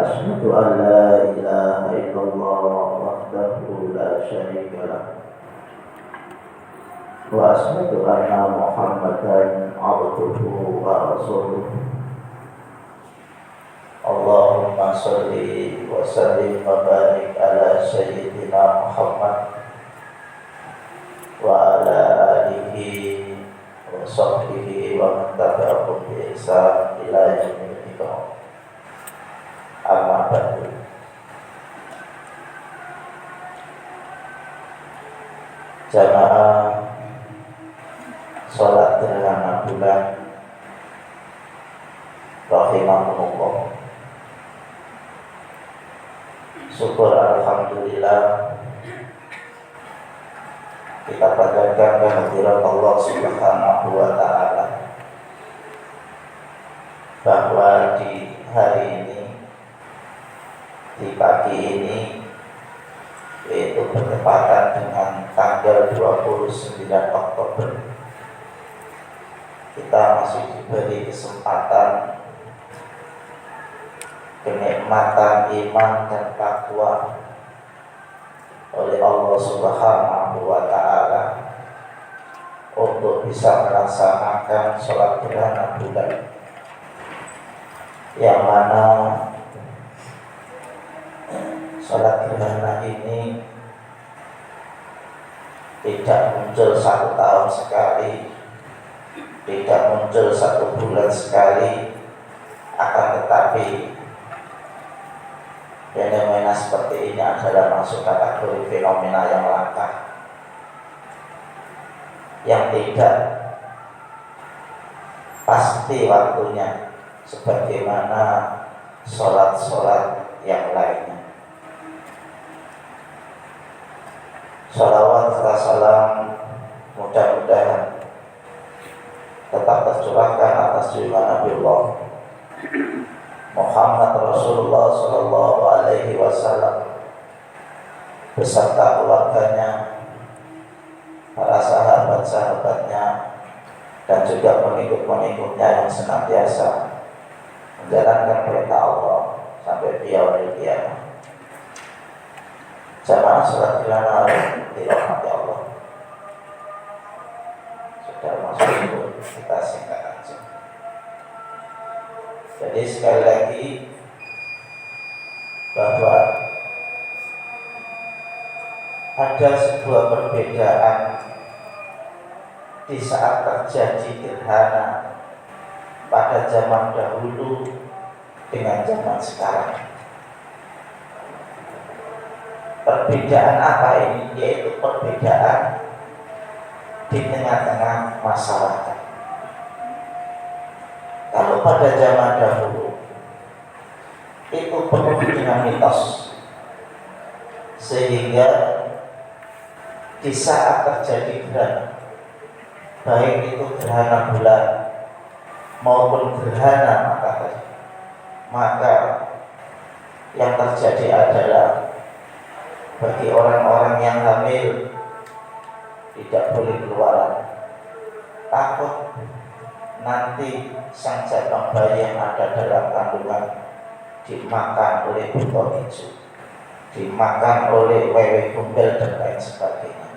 أشهد أن لا إله إلا الله وحده لا شريك له وأشهد أن محمدا عبده ورسوله اللهم صل وسلم وبارك على سيدنا محمد وعلى آله وصحبه ومن تبعهم بإحسان إلى يوم الدين. Amma ba'du. Jamaah salat gerhana bulan rahimahumullah. Syukur alhamdulillah kita panjatkan kehadirat Allah Subhanahu wa taala bahwa di hari ini, di pagi ini, yaitu bertepatan dengan tanggal 29 Oktober, kita masih diberi kesempatan kenikmatan iman dan takwa oleh Allah Subhanahu wa taala untuk bisa melaksanakan sholat gerhana bulan, yang mana sholat gerhana ini tidak muncul 1 tahun sekali, tidak muncul 1 bulan sekali, akan tetapi fenomena seperti ini adalah masuk kategori fenomena yang langka, yang tidak pasti waktunya sebagaimana sholat-sholat yang lainnya. Salawat serta salam mudah-mudahan tetap tercurahkan atas junjungan Nabi Allah Muhammad Rasulullah Sallallahu Alaihi Wasallam beserta keluarganya, para sahabat-sahabatnya, dan juga pengikut-pengikutnya yang senantiasa menjalankan perintah Allah sampai yaumil qiyamah. Jamaah sholat gerhana dirahmati Allah. Sudah masuk itu, kita singkat aja. Jadi sekali lagi bahwa ada sebuah perbedaan di saat terjadi gerhana pada zaman dahulu dengan zaman sekarang. Perbedaan apa ini? Yaitu perbedaan di tengah-tengah masyarakat. Kalau pada zaman dahulu itu penuh dengan mitos, sehingga di saat terjadi gerhana, baik itu gerhana bulan maupun gerhana matahari, maka yang terjadi adalah bagi orang-orang yang hamil tidak boleh keluar, takut nanti sang jabang bayi yang ada dalam kandungan dimakan oleh buto hijau, dimakan oleh wewe gombel dan lain sebagainya.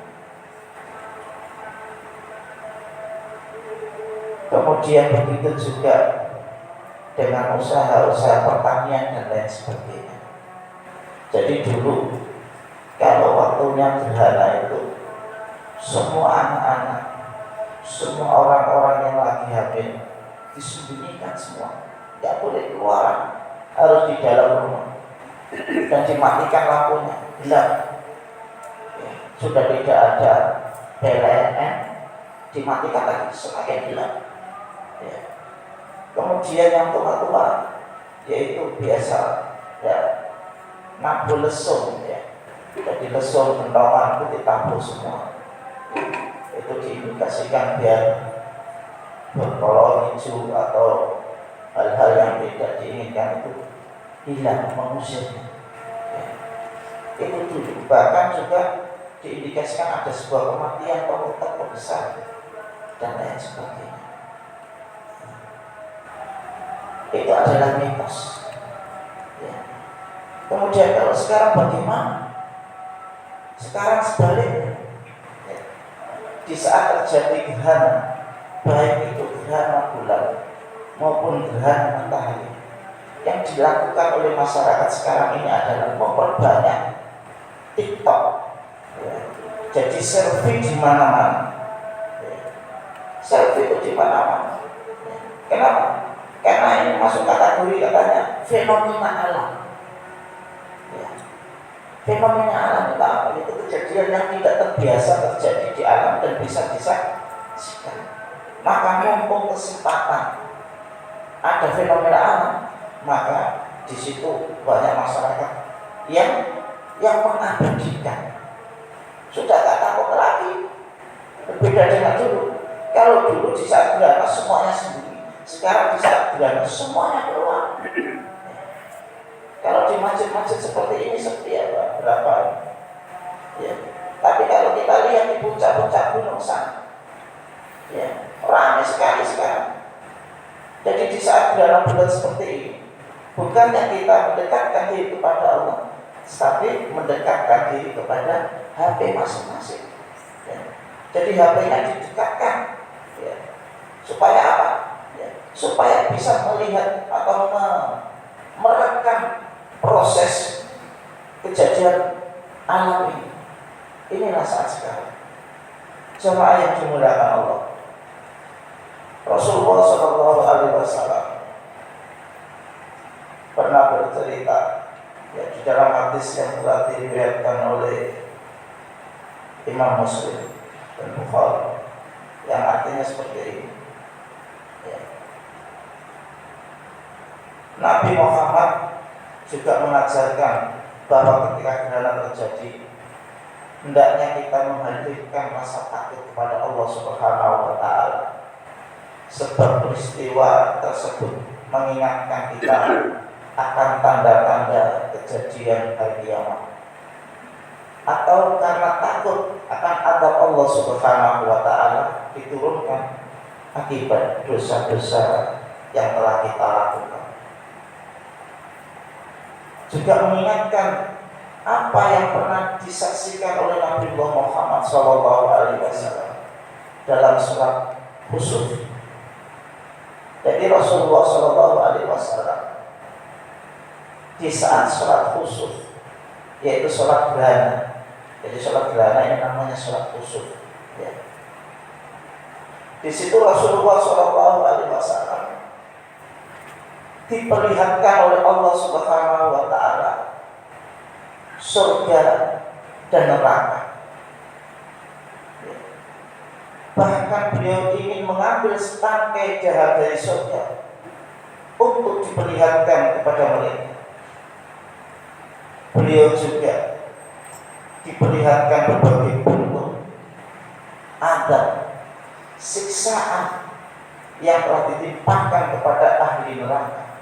Kemudian begitu juga dengan usaha-usaha pertanian dan lain sebagainya. Jadi dulu kalau waktunya gerhana itu, semua anak-anak, semua orang-orang yang lagi hamil disembunyikan semua, tidak boleh keluar, harus di dalam rumah, dan dimatikan lampunya, gelap. Sudah tidak ada PLN, dimatikan lagi, semakin gelap. Kemudian yang tua-tua, yaitu biasa nabu lesung, jadi lesung kentongan itu ditabuh semua. Itu diindikasikan biar berkolor hijau atau hal-hal yang tidak diinginkan itu hilang, mengusirnya. Itu dulu. Bahkan juga diindikasikan ada sebuah kematian tokoh-tokoh besar dan lain sebagainya. Itu adalah mitos. Ya. Kemudian kalau sekarang bagaimana? Sekarang sebaliknya, di saat terjadi gerhana, baik itu gerhana bulan maupun gerhana matahari, yang dilakukan oleh masyarakat sekarang ini adalah memperbanyak TikTok. Jadi selfie di mana-mana. Selfie itu di mana-mana. Kenapa? Karena ini masuk kategori katanya fenomena alam. Fenomena alam itu apa? Itu kejadian yang tidak terbiasa terjadi di alam dan bisa disaksikan. Maka mumpung kesempatan ada fenomena alam, maka di situ banyak masyarakat yang mengabadikan. Sudah tak takut lagi. Berbeda dengan dulu. Kalau dulu di saat gerhana semuanya sendiri, sekarang di saat gerhana semuanya keluar. Kalau di masjid-masjid seperti ini sepi ya berapa? Ya. Tapi kalau kita lihat di puncak-puncak gunung sana, ya, ramai sekali sekarang. Jadi di saat gerhana bulan seperti ini, bukannya kita mendekatkan diri kepada Allah, tapi mendekatkan diri kepada HP masing-masing. Ya. Jadi HP-nya didekatkan, ya. Supaya apa? Ya. Supaya bisa melihat atau merekam proses kejadian alam ini. Inilah saat sekarang. Jemaah yang dimuliakan Allah, Rasulullah SAW pernah bercerita, ya, di dalam hadis yang telah diriwayatkan oleh Imam Muslim dan Bukhari, yang artinya seperti ini. Ya. Nabi Muhammad juga mengajarkan bahwa ketika gerhana terjadi, hendaknya kita menghadirkan rasa takut kepada Allah Subhanahu wa Ta'ala, sebab peristiwa tersebut mengingatkan kita akan tanda-tanda kejadian hari kiamat, atau karena takut akan azab Allah Subhanahu wa Ta'ala diturunkan akibat dosa-dosa yang telah kita lakukan. Juga mengingatkan apa yang pernah disaksikan oleh Nabi Muhammad SAW dalam surat Khusuf. Jadi Rasulullah SAW di saat surat Khusuf, yaitu sholat gerhana. Jadi sholat gerhana ini namanya sholat Khusuf. Ya. Di situ Rasulullah SAW diperlihatkan oleh Allah Subhanahu wa Ta'ala surga dan neraka. Bahkan beliau ingin mengambil setangkai jahat dari surga untuk diperlihatkan kepada mereka. Beliau juga diperlihatkan berbagai bentuk azab, siksaan yang telah ditimpakan kepada ahli neraka.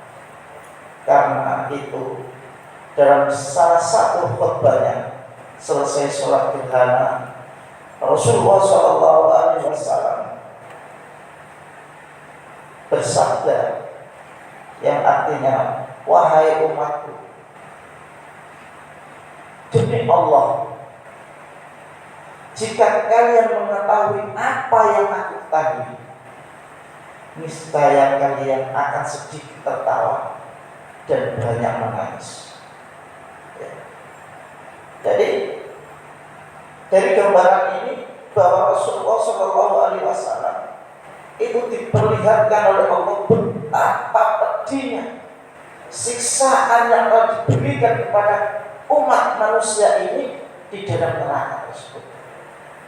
Karena itu, dalam salah satu khutbahnya selesai sholat gerhana, Rasulullah SAW bersabda yang artinya, wahai umatku, demi Allah, jika kalian mengetahui apa yang aku ketahui, niscaya kalian akan sedikit tertawa dan banyak menangis. Ya. Jadi dari gambaran ini bahwa Rasulullah SAW itu diperlihatkan oleh Allah betapa pedihnya siksaan yang telah diberikan kepada umat manusia ini di dalam neraka tersebut.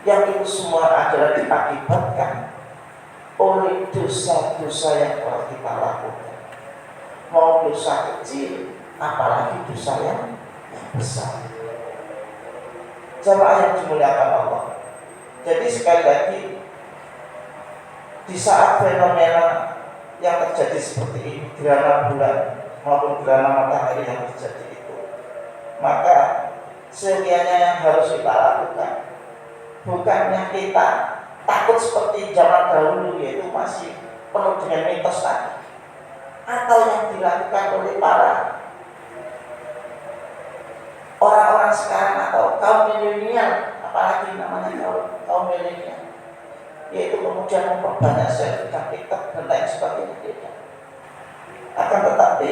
Yang itu semua adalah diakibatkan oleh dosa-dosa yang telah kita lakukan. Mau dosa kecil, apalagi dosa yang besar. Jamaah yang dimuliakan Allah. Jadi sekali lagi, di saat fenomena yang terjadi seperti ini, gerhana bulan maupun gerhana matahari yang terjadi itu, maka sekiannya yang harus kita lakukan, bukannya kita takut seperti zaman dahulu, yaitu masih penuh dengan mitos tadi, atau yang dilakukan oleh para orang-orang sekarang atau kaum milenial, apalagi namanya kaum milenial, yaitu kemudian memperbanyak selfie dan TikTok dan lain sebagainya, tidak. Akan tetapi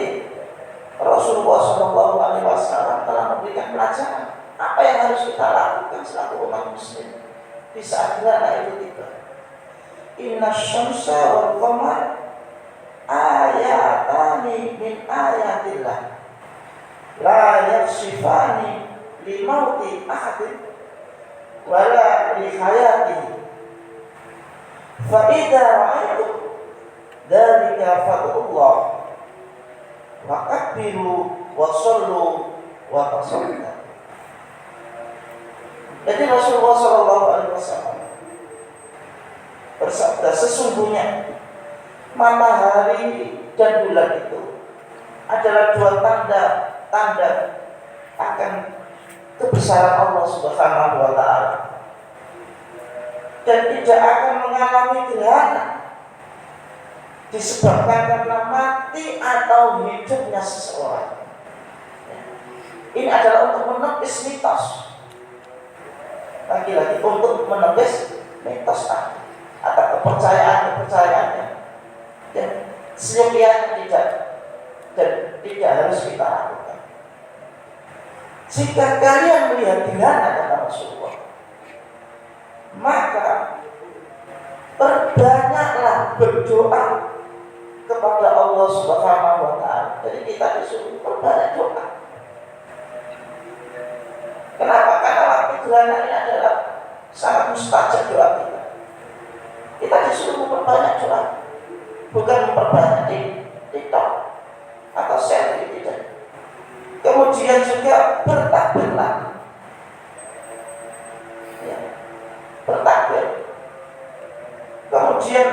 Rasulullah SAW telah memberikan pelajaran apa yang harus kita lakukan selaku umat muslim di saat gerhana itu tiba. Inna syamsa wal qamar ayatani min ayatillah la yaksifani li mauti ahadin wala li hayatihi fa idza ra'aytum dzalika fadullah wa kabbiru wa sallu wa tasaddaqu. Jadi Rasulullah SAW bersabda, sesungguhnya matahari dan bulan itu adalah dua tanda akan kebesaran Allah Subhanahu wa Ta'ala, dan tidak akan mengalami gerhana disebabkan karena mati atau hidupnya seseorang. Ini adalah untuk menepis mitos, lagi-lagi untuk menepis mitos atau kepercayaannya, dan seyogianya tidak harus kita lakukan. Jika kalian melihat gerhana, kata Rasulullah, maka perbanyaklah berdoa kepada Allah Subhanahu wa Ta'ala. Jadi kita disuruh perbanyak doa. Kenapa? Karena waktu gerhana ini adalah sangat mustajab doa kita. Kita disuruh memperbanyak doa, bukan memperbanyak di TikTok atau selfie, tidak. Kemudian juga bertakbirlah, ya, bertakbir. Kemudian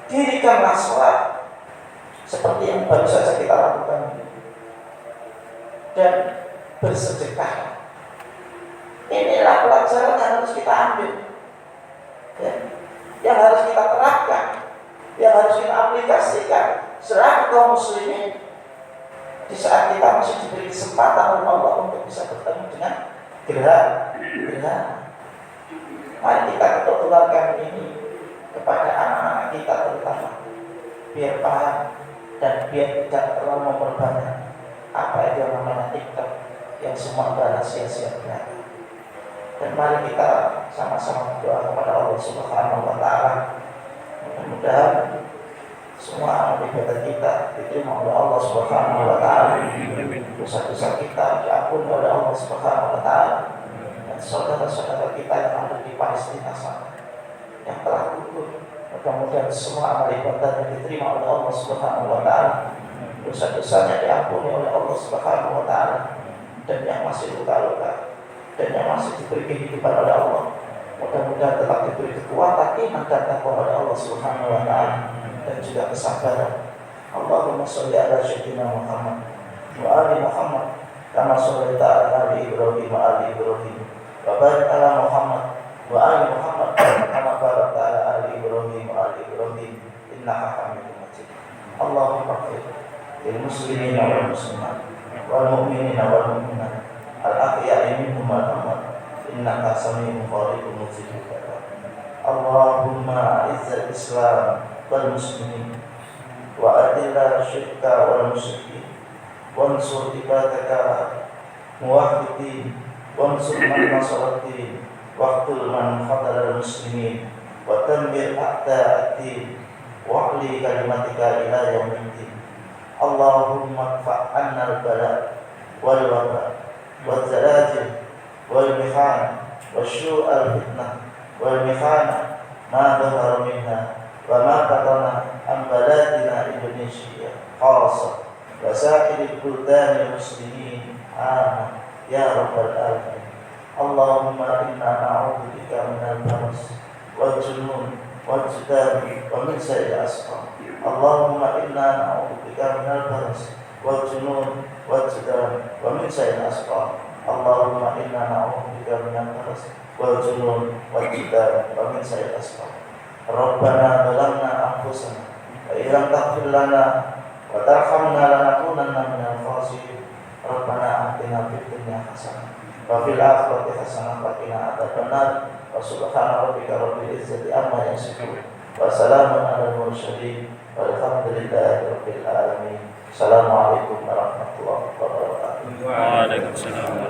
dirikanlah sholat seperti yang baru saja kita lakukan, dan bersedekah. Inilah pelajaran yang harus kita ambil, ya, yang harus kita terapkan, yang harus kita aplikasikan selaku kaum muslimin di saat kita masih diberi kesempatan oleh Allah untuk bisa bertemu dengan gerhana. Mari kita tularkan ini kepada anak-anak kita terutama, biar paham dan biar tidak terlalu memperbanyak apa itu yang namanya TikTok yang semua adalah sia-sia belaka. Dan mari kita sama-sama berdoa kepada Allah Subhanahu wa Ta'ala, mudah-mudahan semua amal ibadah kita diterima oleh Allah Subhanahu wa Ta'ala, dosa-dosa kita diampuni oleh Allah Subhanahu wa Ta'ala, dan saudara-saudara kita yang ada di Palestina sana yang telah gugur, mudah-mudahan semua amal ibadahnya diterima oleh Allah Subhanahu wa Ta'ala, dosa-dosanya diampuni oleh Allah Subhanahu wa Ta'ala, dan yang masih luka-luka dan yang masih diberi kehidupan oleh Allah, mudah-mudahan tetap diberi kekuatan iman dan takwa oleh Allah Subhanahu wa Ta'ala, dan juga kesabaran. Allahumma sholli ala sayyidina Muhammad wa ali Muhammad kama shallaita ala ali Ibrahim wa ali Ibrahim, wa barik ala Muhammad wa ali Muhammad kama barakta ala ali Ibrahim wa ali Ibrahim innaka Hamidum Majid. Allahumma ighfir lil muslimina wal muslimat wal mu'minina wal mu'minat al-ahya'i minhum wal amwat innaka sami'un qaribun mujibud da'wat. Allahumma izzil Islam wal muslimin wa adilla syirka wal musyrikin wansur ibadaka muwahhidin wansur man nasaratin waqtul man khadal muslimin wa tanbir a'da'id wa'li kalimatika ila yaumiddin. Allahumma fa'anna al-bala wal waba wal zalazil wal mihan wasyu'al al-fitnah wal mihana ma dhahara minha wa ma batana an baladina Indonesia khassa wa sa'iril buldanil muslimin amin ya rabbal alamin. Allahumma inna na'udzubika minal baras wal junun wal judari wa min sayyil asqam. Allahumma inna na'udzubika minal baras wal junun wal judari wa min sayyil asqam. Allahumma inna na'udzubika minal baras wal junun wal judari wa min sayyil asqam. Rabbana zalamna anfusana wa illam taghfir lana wa tarhamna lanakunanna minal khasirin. Rabbana atina fid dunya hasanah wa fil akhirati hasanah wa qina adzabannar. Wa subhana rabbika rabbil izzati amma yasifun wa salamun alal mursalin walhamdulillahi rabbil alamin. Assalamualaikum warahmatullahi wabarakatuh. Waalaikumsalam.